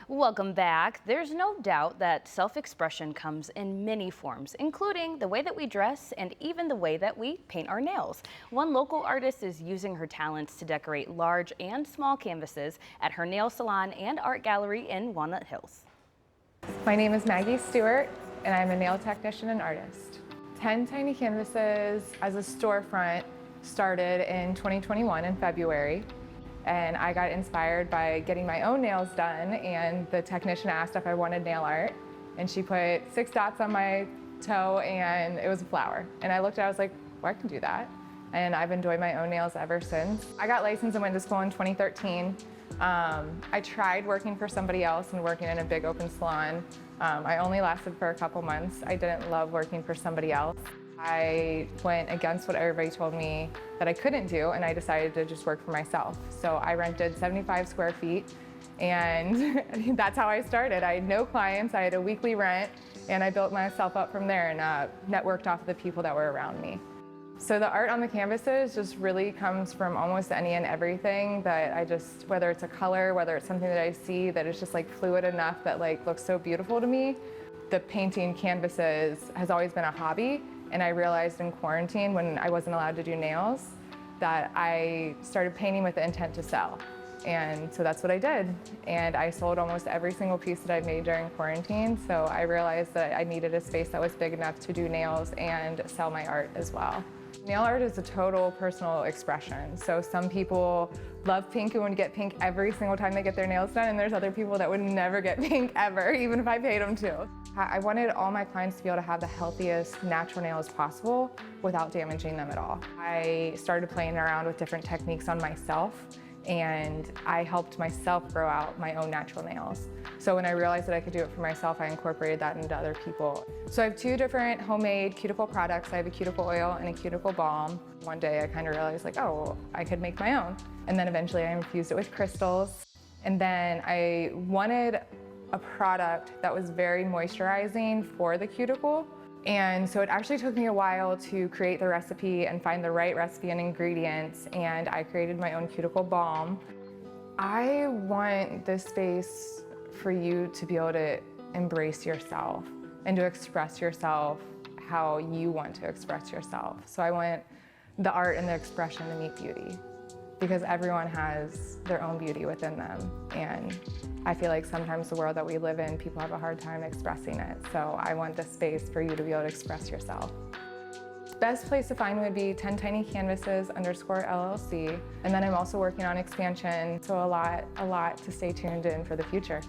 Welcome back. There's no doubt that self-expression comes in many forms, including the way that we dress and even the way that we paint our nails. One local artist is using her talents to decorate large and small canvases at her nail salon and art gallery in Walnut Hills. My name is Maggie Stewart, and I'm a nail technician and artist. 10 Tiny Canvases as a storefront started in 2021 in February. And I got inspired by getting my own nails done, and the technician asked if I wanted nail art, and she put 6 dots on my toe and it was a flower. And I looked at it, I was like, well, I can do that. And I've enjoyed my own nails ever since. I got licensed and went to school in 2013. I tried working for somebody else and working in a big open salon. I only lasted for a couple months. I didn't love working for somebody else. I went against what everybody told me that I couldn't do, and I decided to just work for myself. So I rented 75 square feet, and that's how I started. I had no clients, I had a weekly rent, and I built myself up from there and networked off of the people that were around me. So the art on the canvases just really comes from almost any and everything that whether it's a color, whether it's something that I see that is just like fluid enough that like looks so beautiful to me. The painting canvases has always been a hobby. And I realized in quarantine, when I wasn't allowed to do nails, that I started painting with the intent to sell. And so that's what I did. And I sold almost every single piece that I made during quarantine. So I realized that I needed a space that was big enough to do nails and sell my art as well. Nail art is a total personal expression. So some people love pink and would get pink every single time they get their nails done, and there's other people that would never get pink ever, even if I paid them to. I wanted all my clients to be able to have the healthiest natural nails possible without damaging them at all. I started playing around with different techniques on myself, and I helped myself grow out my own natural nails. So when I realized that I could do it for myself, I incorporated that into other people. So I have 2 different homemade cuticle products. I have a cuticle oil and a cuticle balm. One day I kind of realized like, oh, I could make my own. And then eventually I infused it with crystals. And then I wanted a product that was very moisturizing for the cuticle. And so it actually took me a while to create the recipe and find the right recipe and ingredients, and I created my own cuticle balm. I want this space for you to be able to embrace yourself and to express yourself how you want to express yourself. So I want the art and the expression to meet beauty, because everyone has their own beauty within them. And I feel like sometimes the world that we live in, people have a hard time expressing it. So I want this space for you to be able to express yourself. Best place to find would be 10 Tiny Canvases _LLC. And then I'm also working on expansion. So a lot to stay tuned in for the future.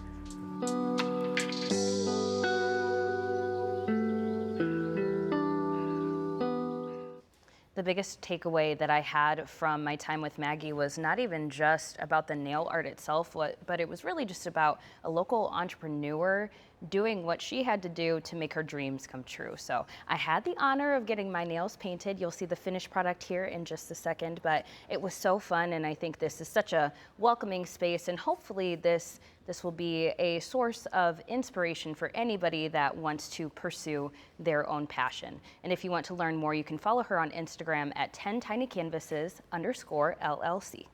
The biggest takeaway that I had from my time with Maggie was not even just about the nail art itself, but it was really just about a local entrepreneur doing what she had to do to make her dreams come true. So I had the honor of getting my nails painted. You'll see the finished product here in just a second, but it was so fun, and I think this is such a welcoming space, and hopefully this will be a source of inspiration for anybody that wants to pursue their own passion. And if you want to learn more, you can follow her on Instagram at 10tinycanvases _LLC.